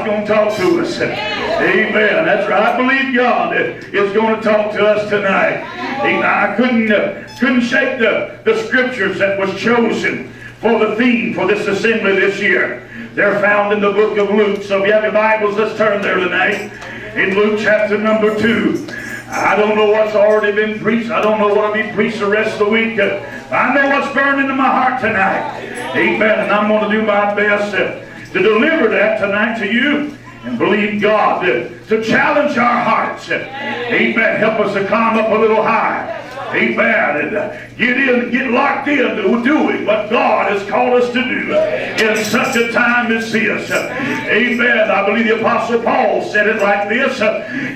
going to talk to us. Amen. That's right. I believe God is going to talk to us tonight. I couldn't shake the scriptures that was chosen for the theme for this assembly this year. They're found in the book of Luke. So if you have your Bibles, let's turn there tonight. In Luke chapter number 2. I don't know what's already been preached. I don't know what will be preached the rest of the week. I know what's burned into my heart tonight. Amen. And I'm going to do my best to deliver that tonight to you. And believe God to challenge our hearts. Amen. Help us to climb up a little higher. Amen. And get locked in to doing what God has called us to do in such a time as this. Amen. I believe the Apostle Paul said it like this.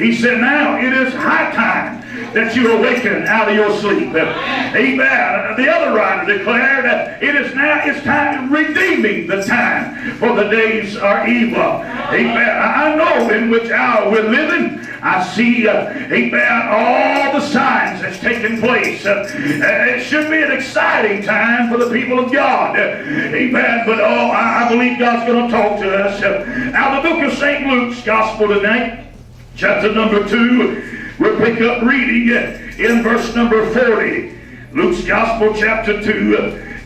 He said, now it is high time that you awaken out of your sleep. Amen. The other writer declared that it's time redeeming the time, for the days are evil. Amen. I know in which hour we're living. I see, amen, all the signs that's taking place. It should be an exciting time for the people of God. Amen. But I believe God's going to talk to us. Out of the book of St. Luke's Gospel tonight, chapter number 2, we'll pick up reading in verse number 40. Luke's Gospel, chapter 2,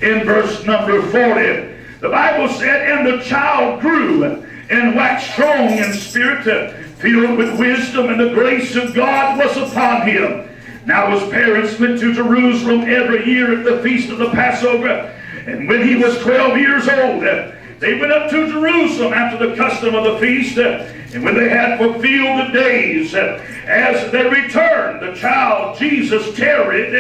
in verse number 40. The Bible said, and the child grew and waxed strong in spirit, filled with wisdom, and the grace of God was upon him. Now his parents went to Jerusalem every year at the feast of the Passover. And when he was 12 years old, they went up to Jerusalem after the custom of the feast. And when they had fulfilled the days, as they returned, the child Jesus tarried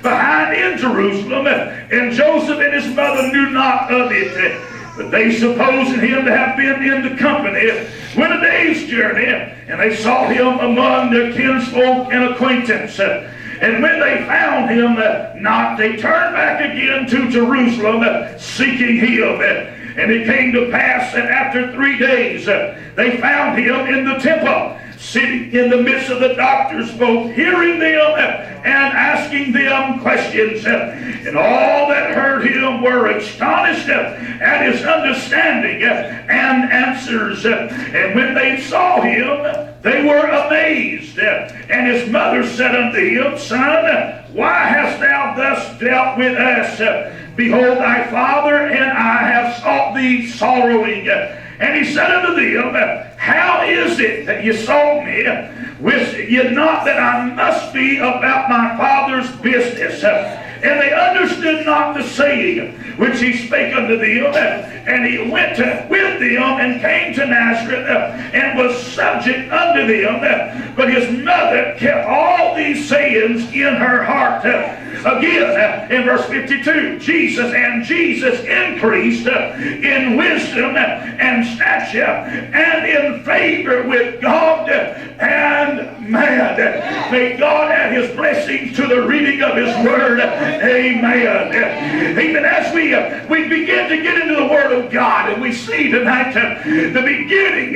behind in Jerusalem, and Joseph and his mother knew not of it. But they supposed him to have been in the company when a day's journey, and they saw him among their kinsfolk and acquaintance. And when they found him not, they turned back again to Jerusalem, seeking him. And it came to pass that after 3 days, they found him in the temple, sitting in the midst of the doctors, both hearing them and asking them questions. And all that heard him were astonished at his understanding and answers. And when they saw him, they were amazed. And his mother said unto him, Son, why hast thou thus dealt with us? Behold, thy father and I have sought thee sorrowing. And he said unto them, how is it that ye sought me? Wist ye not that I must be about my father's business? And they understood not the saying which he spake unto them. And he went with them and came to Nazareth and was subject unto them. But his mother kept all these sayings in her heart. Again, in verse 52, Jesus increased in wisdom and stature and in favor with God and man. May God add his blessings to the reading of his word. Amen. Even as we begin to get into the word of God, and we see tonight the beginning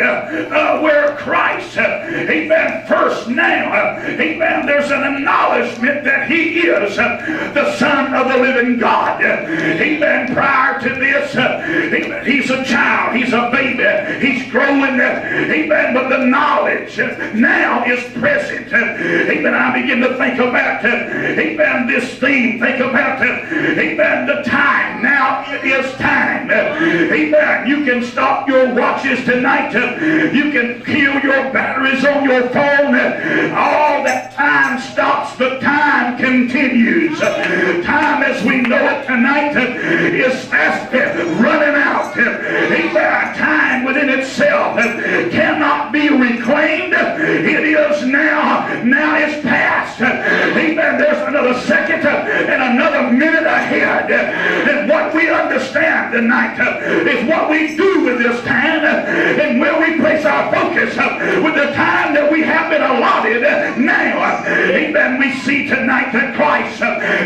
where Christ, amen, first now, amen, there's an acknowledgement that he is the Son of the living God. Amen. Prior to this, amen, he's a child, he's a baby, he's growing, amen, but the knowledge now is present. Amen. I begin to think about, amen, this theme. Think about, amen, the time. Now it is time. Amen. You can stop your watches tonight. You can kill your batteries on your phone. All that time stops, but time continues. Time as we know it tonight is fast running out. Amen. Time within itself cannot be reclaimed. It is now. Now it's past. Amen. There's another second and another minute ahead. And what we understand tonight is what we do with this time and where we place our focus with the time that we have been allotted now. Amen. We see tonight that Christ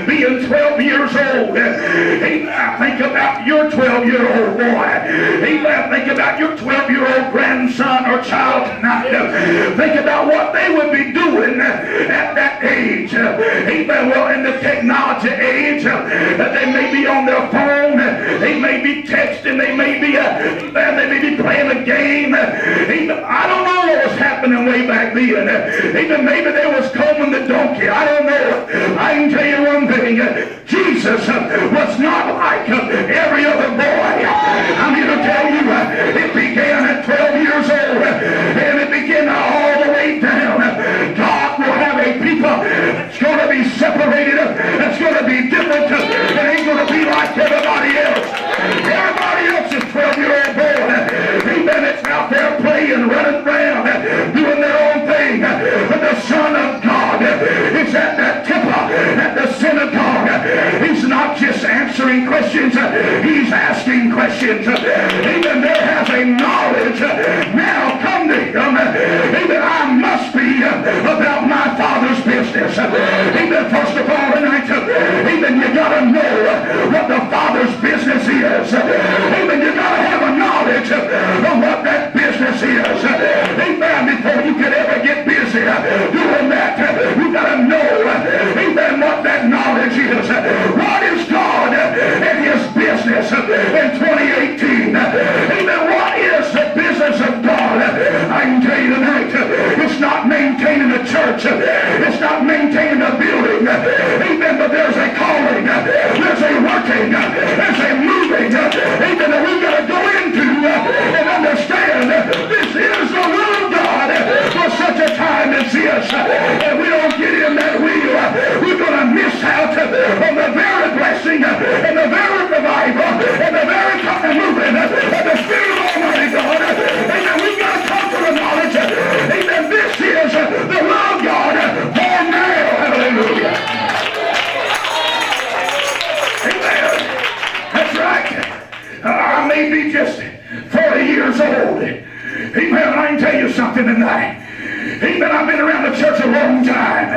being 12 years old. Amen. Think about your 12-year-old boy. Amen. Think about your 12-year-old 12-year-old grandson or child tonight, think about what they would be doing at that age. Amen. Well, in the technology age, they may be on their phone, they may be texting, they may be playing a game. I don't know what was happening way back then. Even maybe they was combing the donkey. I don't know. I can tell you one thing. Jesus was not like every other boy. I'm here to tell you, it began at 12 years old, and it began all the way down. God will have a people that's going to be separated, that's going to be different, it ain't going to be like everybody else. Everybody else is 12-year-old boy. Amen. It's out there playing, running around, doing their own thing. But the Son of God is at that temple, at the synagogue. He's not just answering questions, he's asking questions. Even there has a knowledge now come to him. Even I must be about my Father's business. Even first of all tonight, even you got to know what the Father's business is. Even you got to have a knowledge of what that business is. Amen. Before you can ever get busy doing that, you got to know, amen, what that knowledge is. What is God and his business in 2018? Amen. What is the business of God? I can tell you tonight, it's not maintaining a church. It's not maintaining a building. Amen. But there's a calling. There's a working. There's a moving. Amen. That we've got to go into and understand this is the will of God for such a time as this. And we don't get in that wheel, we're going to miss out on the very blessing and the very revival and the very kind of movement of the Spirit of Almighty God. Amen. We've got to come to the knowledge. Amen. This is the will of God for now. Hallelujah. Amen. That's right. I may be just 40 years old. Amen. I can tell you something tonight. Amen. I've been around the church a long time.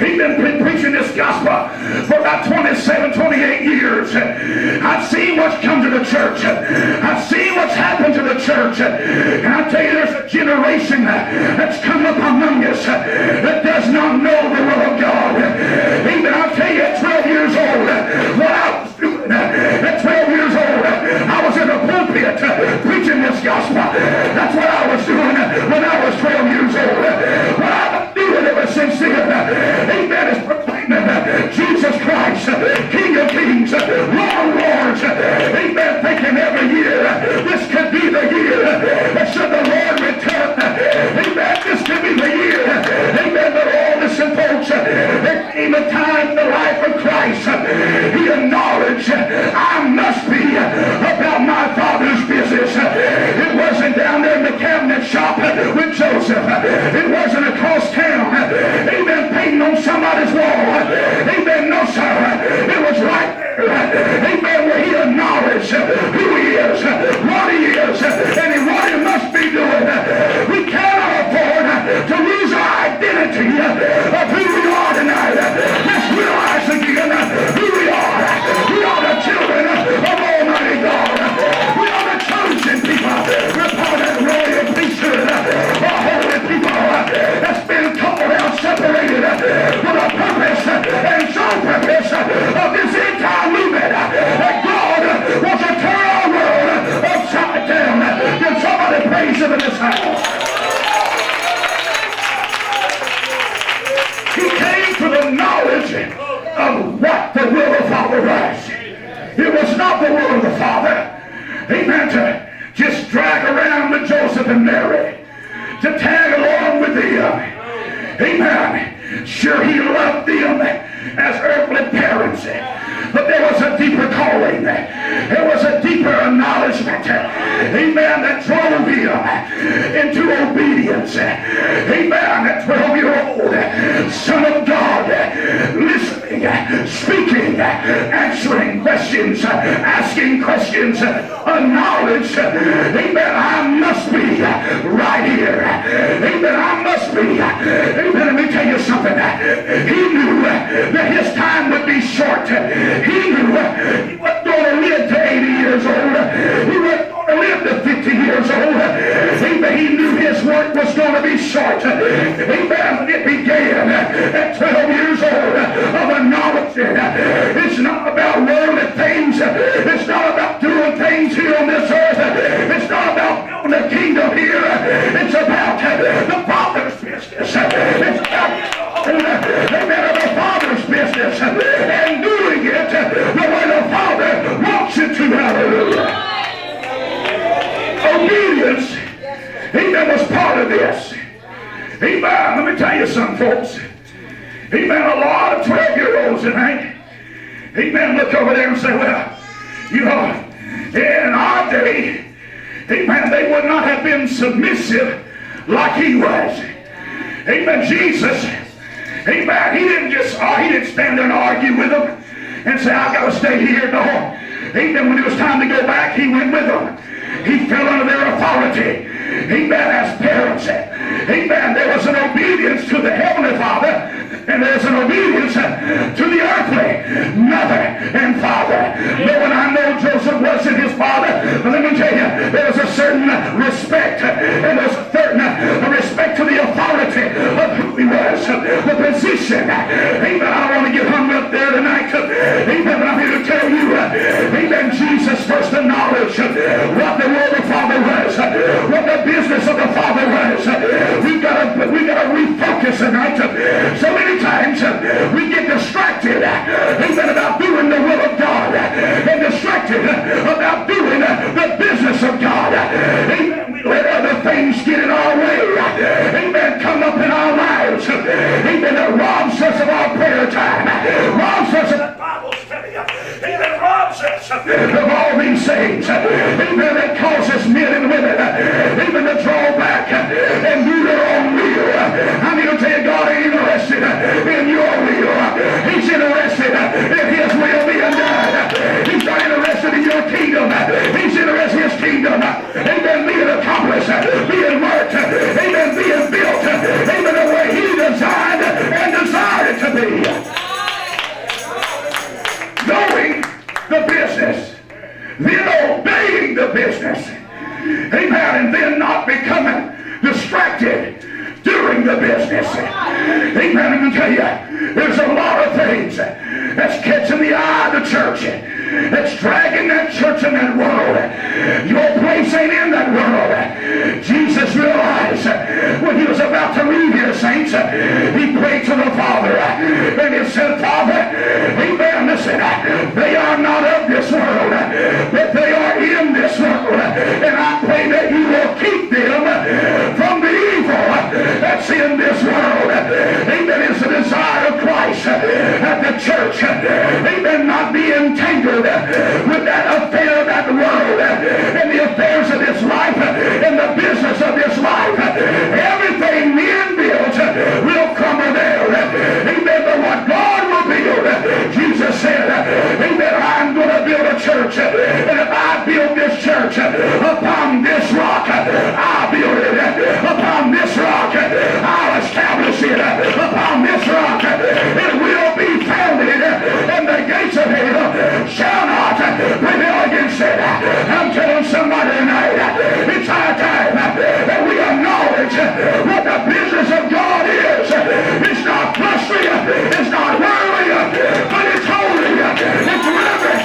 Amen. Been preaching this gospel for about 27, 28 years. I've seen what's come to the church. I've seen what's happened to the church. And I tell you, there's a generation that's come up among us that does not know the will of God. Amen. I'll tell you, at 12 years old, what I was doing, at 12 years old, I was in a pulpit preaching this gospel. That's what I was doing when I was 12 years old. What I've been doing ever since then, amen, is proclaiming Jesus Christ, King of Kings, Lord of Lords. Amen, thinking every year, this could be the year that should the Lord return. Amen, this could be the year. Amen, but all listen, folks, there came a time in the life of Christ, he acknowledged, I must be about my Father's business. It wasn't down there in the cabinet shop with Joseph. It wasn't across town. Amen. Painting on somebody's wall. Amen. No, sir. It was right there. Amen. Where he acknowledged who he is, what he is, and what he must be doing. We cannot afford to lose our identity of who we are tonight. Let's realize again who we are. We are the children of Almighty God. We are the chosen people. We're part of that royal priesthood. A holy people that's been called out, separated for the purpose and sole purpose of this entire movement. That God wants to turn our world upside down. Can somebody praise him in this house? He came to the knowledge of what the will of the Father was. It was not the will of the Father, amen, to just drag around with Joseph and Mary, to tag along with them. Amen. Sure, he loved them as earthly parents, but there was a deeper calling. There was a deeper acknowledgement, amen, that drove him into obedience. Amen. That 12-year-old Son of God, listening, speaking, answering questions, asking questions, acknowledge, amen, I must be right here. Amen. I must be. Amen. Let me tell you something. He knew that his time would be short. He knew he wasn't going to live to 80 years old. He wasn't going to live to 50 years old. work was going to be short. Amen. It began at 12 years old of acknowledging it's not about worldly things. It's not about doing things here on this earth. It's not about building a kingdom here. It's about the Father's business. It's about the Father's business and doing it the way the Father wants it to. Hallelujah. Obedience, amen, was part of this. Amen. Let me tell you something, folks. Amen. A lot of 12-year-olds tonight, amen, look over there and say, well, you know, in our day, amen, they would not have been submissive like he was. Amen. Jesus, amen, he didn't stand there and argue with them and say, I've got to stay here. No. Amen. When it was time to go back, he went with them. He fell under their authority. Amen. As parents. Amen. There was an obedience to the Heavenly Father, and there's an obedience to the earthly mother and father. But when I know Joseph wasn't his father, let me tell you, there was a certain respect, and there's a certain respect to the authority of who he was, the position. Amen. I don't want to get hung up there tonight. Amen. But I'm here to tell you, amen, Jesus first acknowledged what the will of the Father was, what the business of the Father was. We've got to refocus tonight. So many times we get distracted, amen, about doing the will of God, and distracted about doing the business of God. Amen. We let other things get in our way. Amen. Come up in our lives. Amen. That robs us of our prayer time. Robs us of the Bible study. Amen. Robs us of all these things. Amen. That causes men and women, even to draw back and do their own will. I'm here to tell you, God ain't interested in your will. He's interested in his will being done. He's not interested in your kingdom. He's interested in his kingdom. Amen. Being accomplished, being worked, amen, being built, amen, the way he designed and desired it to be. Knowing the business, then obeying the business, amen, and then not becoming distracted during the business. Amen. I'm going to tell you, there's a lot of things that's catching the eye of the church, that's dragging that church in that world. Your place ain't in that world. Jesus realized when he was about to leave here, saints, he prayed to the Father, and he said, Father, amen, listen, they are not of this world, but they are in this world, and I pray that you will keep them from the evil that's in this world. Amen. It's the desire of Christ that the church, amen, not be entangled with that affair of that world and the affairs of this life and the business of this life. Everything men build will crumble there. Amen. But what God will build, Jesus said, amen, I'm going to build a church, and if I build this church upon this rock, I'll build it upon this rock. I'll establish it upon this rock. It will be founded, and the gates of hell shall not prevail against it. I'm telling somebody tonight, it's our time that we acknowledge what the business of God is. It's not fleshly, it's not worldly, but it's holy, it's reverent,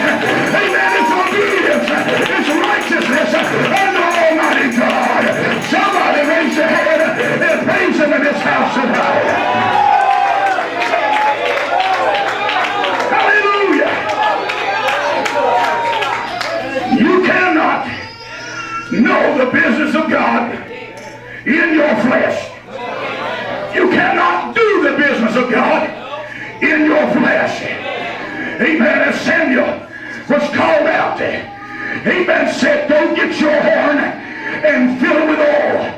amen, it's obedience, it's righteousness unto Almighty God. Somebody raise your hand and praise him in this house tonight. Hallelujah. You cannot know the business of God in your flesh. You cannot do the business of God in your flesh. Amen. As Samuel was called out, amen, said, go get your horn and fill it with oil.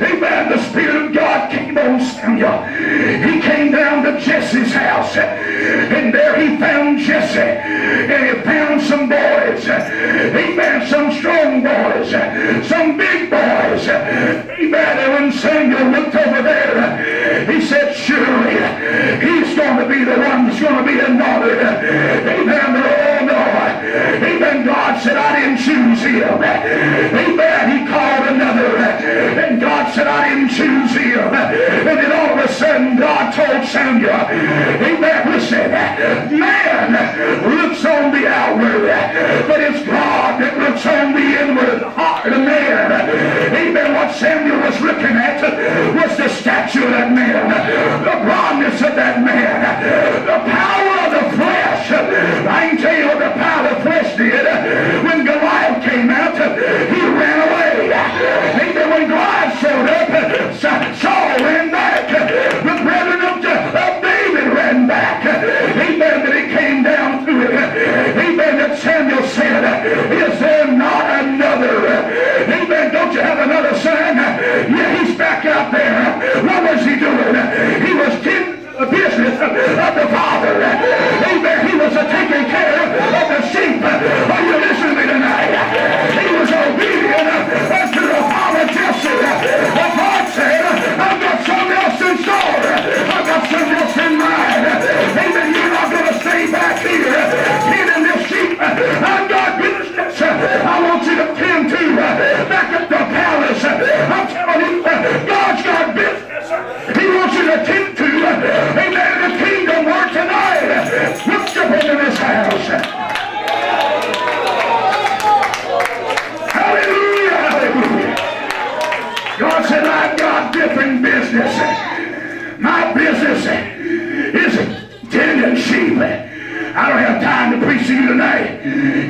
Amen. The Spirit of God came on Samuel. He came down to Jesse's house, and there he found Jesse, and he found some boys. Amen. Some strong boys, some big boys. Amen. And when Samuel looked over there, he said, surely he's going to be the one that's going to be anointed. Amen. Oh no. Amen. God said, I didn't choose him. Amen. He called another, and God said, I choose him. And then all of a sudden God told Samuel, amen, listen, man looks on the outward, but it's God that looks on the inward heart of man. Amen. What Samuel was looking at was the stature of that man, the broadness of that man, the power of the flesh. I can tell you what the power of the flesh did. When Goliath came out, he ran away. Amen. When Goliath showed up, Saul ran back. The brethren of David ran back. Amen. That it came down to it. Amen. That Samuel said, is there not another? Amen. Don't you have another son? Yeah, he's back out there. What was he doing? He was tending the business of the Father. Amen. He was taking care of the sheep. Are you listening to me tonight? He was obedient to the Father Jesse. But God said, I've got something else in store. I've got something else in mind. Amen. You're not going to stay back here tending this sheep. I've got business I want you to tend to back at the palace. I'm telling you, God's got business He wants you to tend to. Amen. The kingdom work tonight. Let's jump into this house. Hallelujah. Hallelujah. God said, I've got different business. My business is tending sheep. I don't have time to preach to you tonight.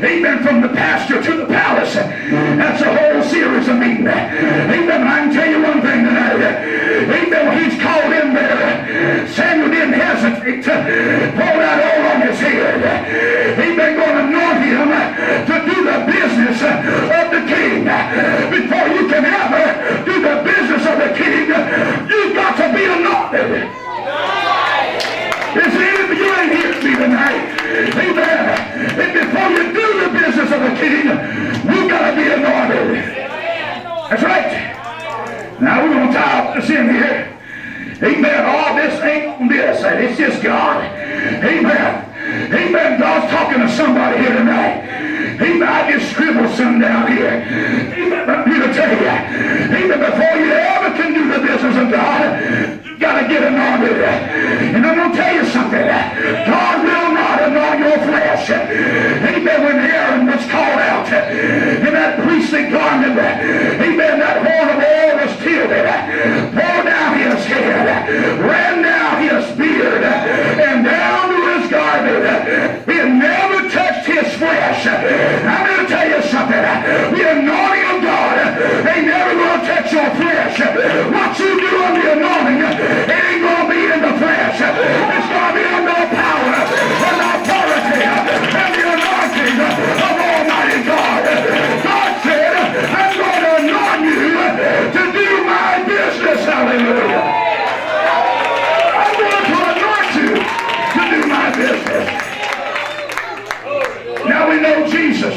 Amen. From the pasture to the palace. That's a whole series of meeting. Amen. I can tell you one thing tonight. Amen. When he's called in there, Samuel didn't hesitate to pour that oil on his head. Amen. Going to anoint him to do the business of the king. Before you can ever do the business of the king, you've got to be anointed. Is it you ain't here to me tonight? Amen. And before you do the business of the king, you got to be anointed. That's right. Now we're going to tie up this in here. Amen. All this ain't on this. It's just God. Amen. Amen. God's talking to somebody here tonight. Amen. I just scribbled some down here. Amen. I'm here to tell you. Amen. Before you ever can do the business of God, you got to get anointed. And I'm going to tell you something. God will not anoint your flesh. Amen. When Aaron was called out in that priestly garment, amen, that horn of oil was tilted, poured down his head, ran down his beard, and down to his garment. It never touched his flesh. I'm going to tell you something. The anointing of God ain't never going to touch your flesh. What you do on the anointing, it ain't going to be in the flesh. It's going to be under the power and the authority and the anointing of Almighty God. God said, I'm going to anoint you to do my business. Hallelujah. I'm going to anoint you to do my business. Now we know Jesus.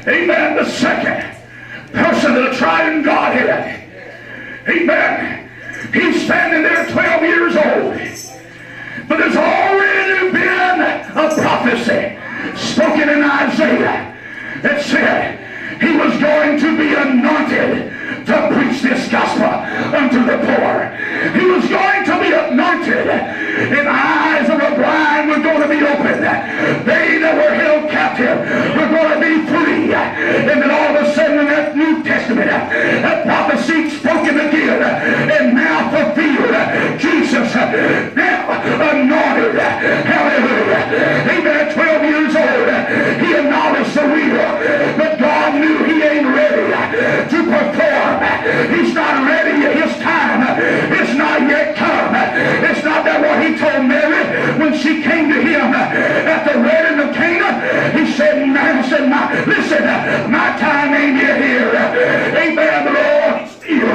Amen. The second person of the triune Godhead. Amen. He's standing there 12 years old. But there's already been a prophecy spoken in Isaiah that said he was going to be anointed to preach this gospel unto the poor. He was going to be anointed, and eyes of the blind were going to be opened. They that were held captive were going to be free. And then all of a sudden in that New Testament, that prophecy spoken again and now fulfilled. Jesus now anointed. Hallelujah. Amen. At 12 years old, he acknowledged the real, but God knew he ain't ready to perform. He's not ready yet. His time is not yet come. It's not that what he told Mary when she came to him at the wedding of Cana. He said, listen, my time ain't yet here. Amen. The Lord still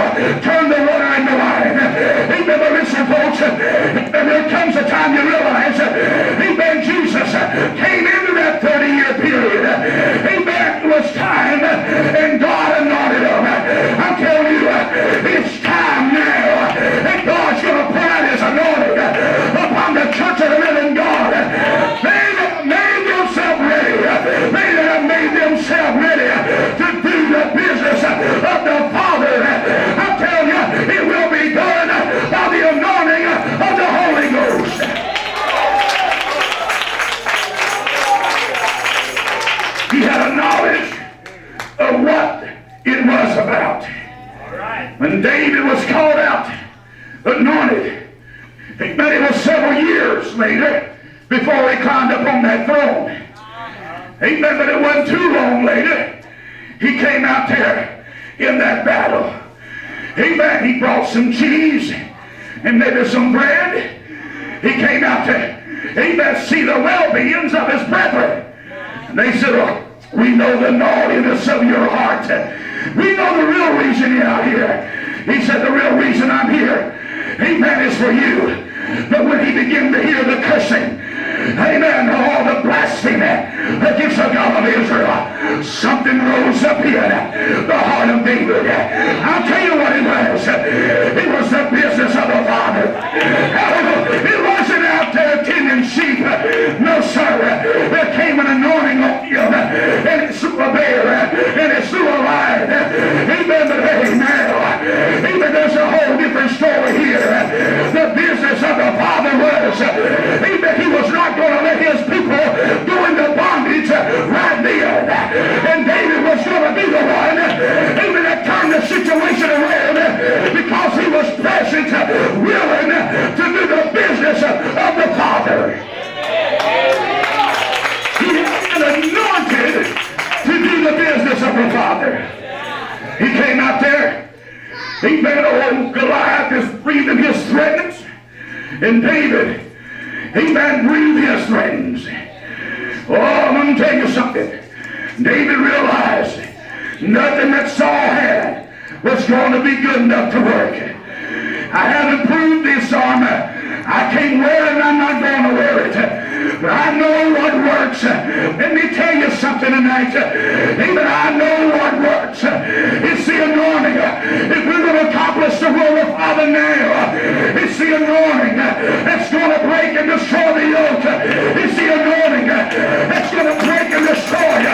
And David was called out, anointed. But it was several years later before he climbed up on that throne. Amen. But it wasn't too long later. He came out there in that battle. Amen. He brought some cheese and maybe some bread. He came out there. Amen. See the well-beings of his brethren. And they said, oh, we know the naughtiness of your heart. We know the real reason you're out here. He said, the real reason I'm here, amen, is for you. But when he began to hear the cursing, amen, all the blasphemy against the God of Israel, something rose up in the heart of David. I'll tell you what it was. It was the business of the Father. It wasn't out there tending sheep. No, sir. There came an anointing on him, and it slew a bear, and it slew a lion. Amen. But hey, now, amen, there's a whole different story here. The business of the Father was, amen, he was not going to let his people go into bondage right then. And David was going to be the one, amen, that turned the situation around because he was present, willing to do the business of the Father. He had been anointed to do the business of the Father. He came out there, amen, old Goliath is breathing his threats, and David, amen, breathed his threats. Oh, let me tell you something. David realized nothing that Saul had was going to be good enough to work. I haven't proved this armor. I can't wear it, I'm not going to wear it. But I know what works. Let me tell you something tonight. Even I know what works. It's the anointing. If we're going to accomplish the will of Father now, it's the anointing that's going to break and destroy the yoke. It's the anointing that's going to break and destroy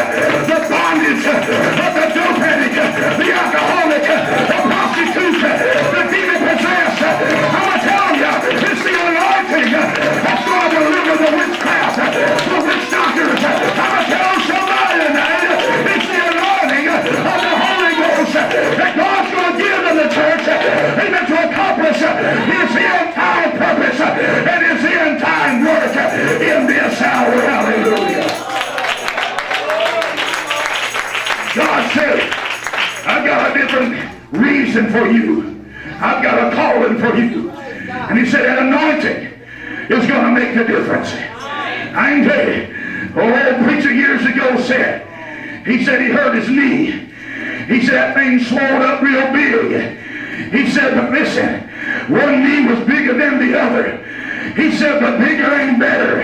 the bondage of the dope addict, the alcoholic, the prostitute, the demon possessed. I'm telling you, it's the anointing that's going to deliver the witchcraft, the witch doctors. I'm telling somebody tonight, it's the anointing of the Holy Ghost that God's going to give to the church, amen, to accomplish his end-time purpose and his end-time work in this hour. Hallelujah. God said, I've got a different reason for you. I've got a calling for you. And he said that anointing is going to make the difference. I can tell you, old preacher years ago said, he said he hurt his knee. He said that thing swelled up real big. He said, but listen, one knee was bigger than the other. He said, but bigger ain't better.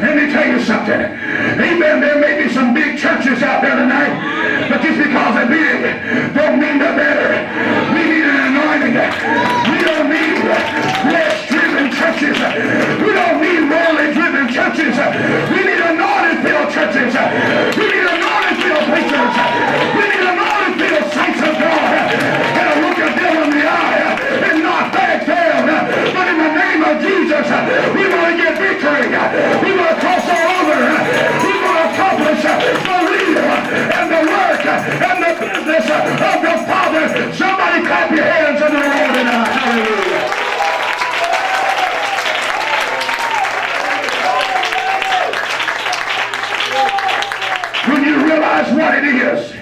Let me tell you something. Amen. There may be some big churches out there tonight, but just because they're big don't mean they're better. We need an anointing. We don't need flesh-driven churches. We don't need worldly-driven churches. We need anointed-filled churches. We need anointed-filled preachers. We need anointed-filled saints of God that'll look at them in the eye and not back down. But in the name of Jesus, we want to get victory. We want to cross all over. We want to accomplish the will and the work and the business of the Father. Somebody clap your hands in the Lord tonight. Hallelujah. When you realize what it is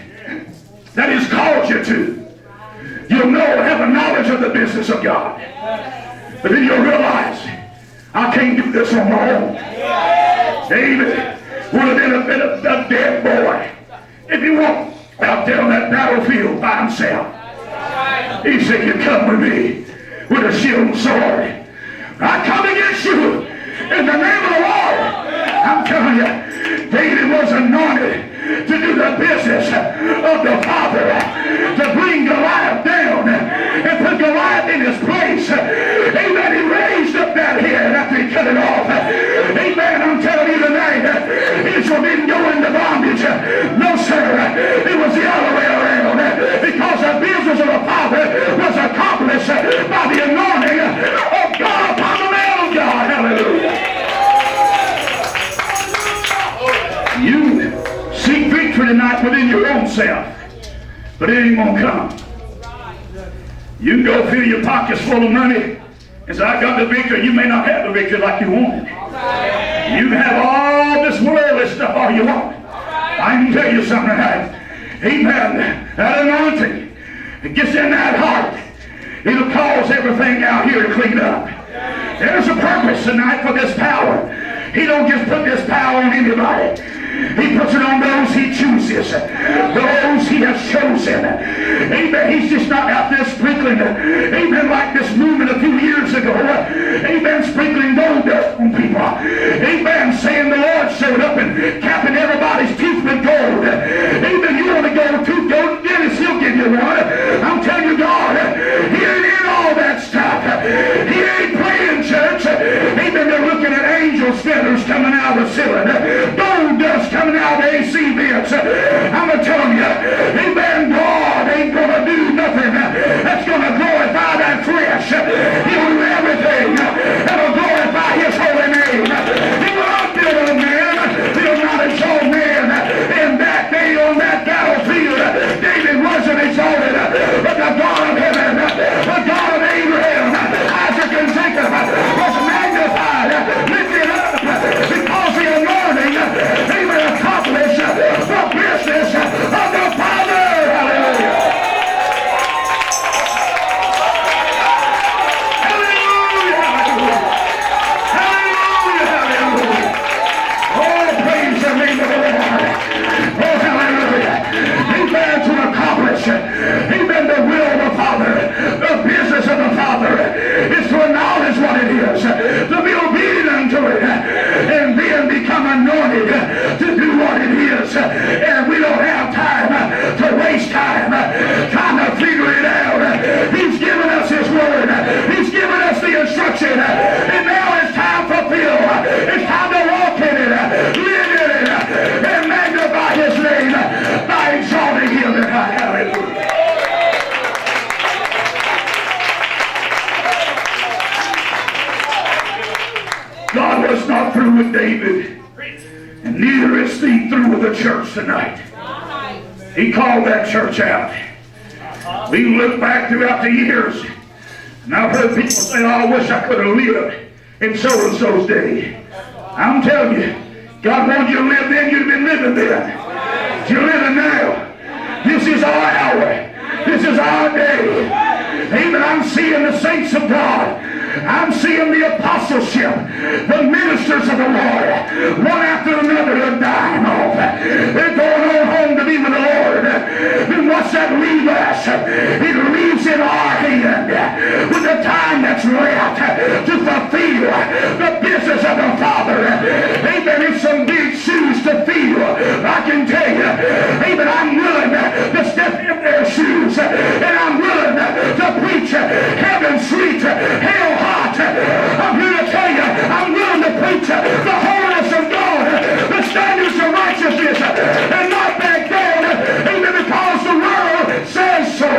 that He's called you to, you'll know, have a knowledge of the business of God. But then you'll realize, I can't do this on my own. David would have been a dead boy if he walked out there on that battlefield by himself. He said, you come with me with a shield and sword. I come against you in the name of the Lord. I'm telling you, David was anointed to do the business of the Father, to bring Goliath down and put Goliath in his place. Amen. He raised up that head after he cut it off. Amen. I'm telling you tonight, Israel didn't go into bondage. No, sir. It was the other way around. Because the business of the Father was accomplished by the anointing of God upon the man of God. Hallelujah. You seek victory tonight within your own self, but it ain't gonna come. You can go fill your pockets full of money and say, I got the victory. You may not have the victory like you wanted. You can have all this worldly stuff all you want. I can tell you something tonight. Amen. That anointing, it gets in that heart. It'll cause everything out here to clean up. There's a purpose tonight for this power. He don't just put this power on anybody. He puts it on those he chooses, those he has chosen. Amen. He's just not out there sprinkling, amen, like this movement a few years ago. Amen. Sprinkling gold dust on people. Amen. Saying the Lord showed up and capping everybody's teeth with gold. Amen. You want to go to gold Dennis, he'll give you one. I'm telling you, God, he ain't in all that stuff. He ain't playing church. Amen. They're looking at angel feathers coming out of the ceiling. Gold dust coming out of the AC vents. I'm telling you, amen, God ain't going to do nothing that's going to glorify that flesh. He'll do everything that'll glorify his holy name. He will not build a man. He'll not exalt man. In that day on that battlefield, David wasn't exalted, but the God of heaven, the God of Abraham, Isaac, and Jacob was magnified, lifted up, because the anointing, amen, accomplish the business of the Father. Hallelujah. Hallelujah. Hallelujah. Hallelujah. Oh, praise the name of the Lord. Oh, hallelujah. Amen, to accomplish, amen, the will of the Father, the business of the Father is to acknowledge what it is, to be obedient unto it, and then become anointed to do what it is. And we don't have time to waste time trying to figure it out. He's given us his word. He's given us the instruction. And now it's time to fulfill. It's time to walk in it, live in it, and magnify his name by exalting him. Hallelujah. God was not through with David, and neither is he through with the church tonight. He called that church out. We look back throughout the years, and I've heard people say, oh, I wish I could have lived in so-and-so's day. I'm telling you, God wanted you to live then, you'd have been living then. You're living now. This is our hour. This is our day. Amen. I'm seeing the saints of God. I'm seeing the apostleship, the ministers of the Lord, one after another are dying off. They're going on home to be with the Lord. And what's that leave us? It leaves in our hand with the time that's left to fulfill the business of the Father. Amen. It's some big shoes to fill. I can tell you, amen, I'm willing to step in their shoes, and I'm willing to preach heaven sweet, hell hot. I'm here to tell you, I'm willing to preach the holiness of God, the standards of righteousness, and not back down, even because the world says so.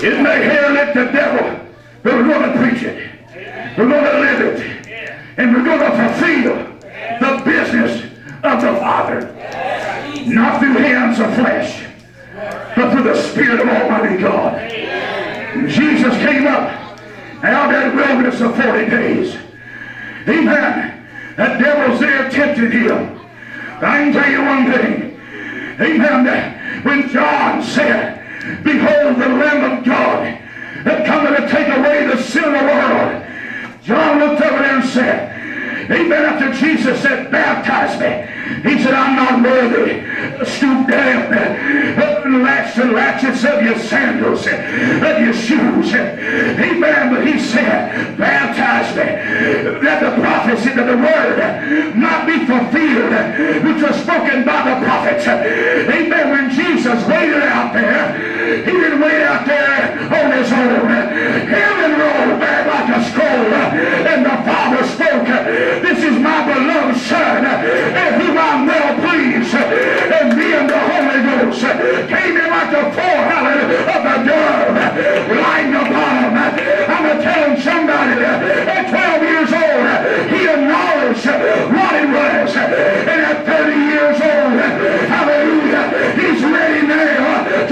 It may hair-lick the devil, but we're going to preach it. We're going to live it. And we're going to fulfill the business of the Father. Not through hands of flesh, but through the Spirit of Almighty God. And Jesus came up out of that wilderness of 40 days. Amen. That devil's there tempting him. I can tell you one thing. Amen. When John said, behold the Lamb of God that cometh to take away the sin of the world, John looked over there and said, amen, after Jesus said, baptize me, he said, I'm not worthy to stoop down and latch the latchets of your sandals, of your shoes. Amen, but he said, baptize me, that the prophecy of the word not be fulfilled, which was spoken by the prophets. Amen, when Jesus waited out there, he didn't wait out there on his own. Heaven rolled back like a scroll, and the Father spoke, this is my beloved Son, in whom I'm well pleased. And then the Holy Ghost came in like the forehead of a dove, lying upon him. I'm telling somebody, at 12 years old, he acknowledged what it was. And at 30 years old, hallelujah, he's ready now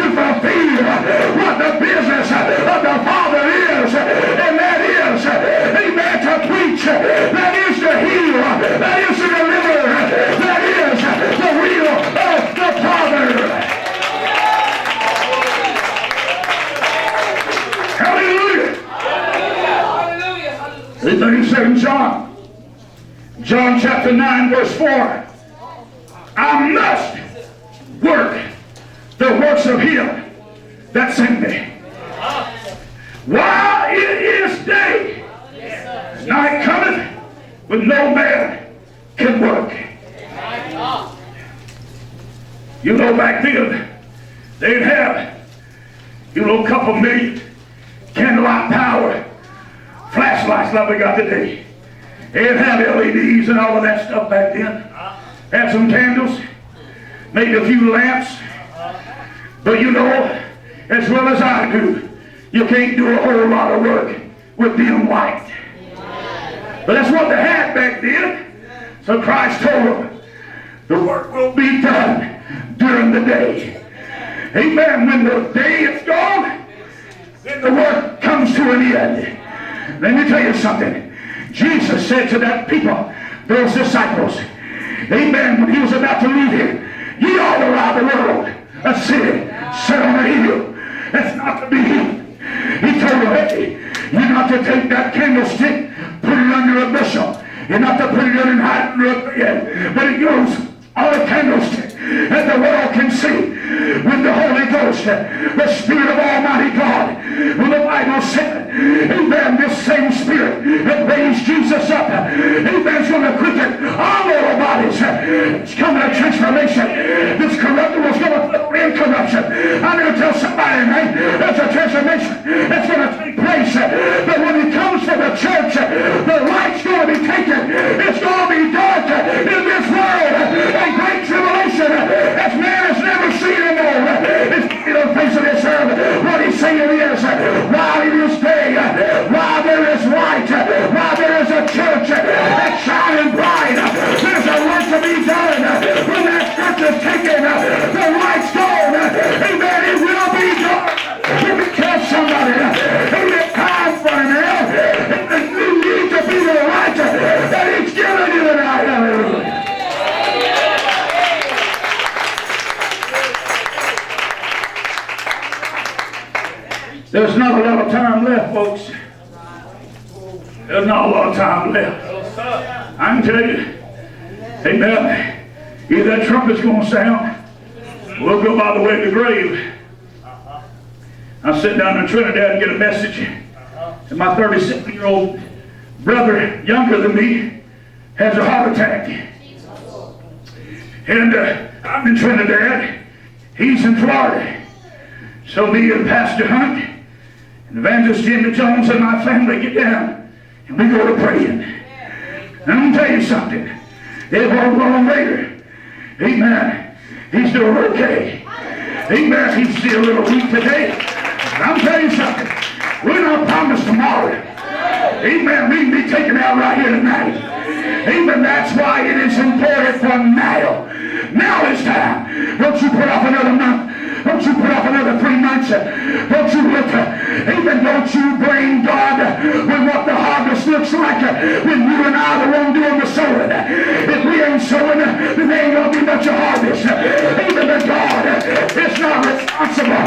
Amen. He said in John chapter 9 verse 4, I must work the works of him that sent me. While it is day, night cometh when no man can work. You know, back then, they'd have, a couple million candlelight power flashlights like we got today. They'd have LEDs and all of that stuff back then. Had some candles, maybe a few lamps. But you know, as well as I do, you can't do a whole lot of work with dim light. But that's what they had back then. So Christ told them, the work will be done during the day. Amen. When the day is gone, then the work comes to an end. Let me tell you something. Jesus said to that people, those disciples, amen, when he was about to leave here, ye all around the world, a city set on a hill that's not to be hidden. He told them, hey, you're not to take that candlestick, put it under a bushel. You're not to put it in and hide under a bed. But it goes on a candlestick that the world can see with the Holy Ghost, the Spirit of Almighty God. When the Bible said, amen, this same Spirit that raised Jesus up, amen, is going to quicken all our bodies. It's coming a transformation. This corruptible is going to flip incorruption. I'm going to tell somebody tonight, there's a transformation that's going to take place. But when it comes to the church, the light's going to be taken. It's going to be dark in this world. And great tribulation, as man has never seen it more. It's the face of this earth. What he's saying is, while it is day, while there is light, while there is a church that's shining bright, there's a work to be done. When that church is taken, the light's gone. Amen. It will be dark. Let me tell somebody, ain't it time for now? You need to be the light that he's given you tonight. Hallelujah. There's not a lot of time left, folks. There's not a lot of time left. I can tell you, amen, either that trumpet's going to sound, we'll go by the way to the grave. I sit down in Trinidad and get a message, and my 37-year-old brother, younger than me, has a heart attack. And I'm in Trinidad, he's in Florida. So me and Pastor Hunt, and Evangelist Jimmy Jones and my family get down and we go to praying. And I'm going to tell you something. It won't long later. Amen. He's doing okay. Amen. He's still a little weak today. But I'm telling you something. We're not promised tomorrow. Amen. We can be taken out right here tonight. Amen. That's why it is important for now. Now is time. Don't you put off another month. Don't you put off another 3 months. Don't you look. Amen. Don't you blame God with what the harvest looks like when you and I are the one doing the sowing. If we ain't sowing, then there ain't going to be much of harvest. Amen. But God is not responsible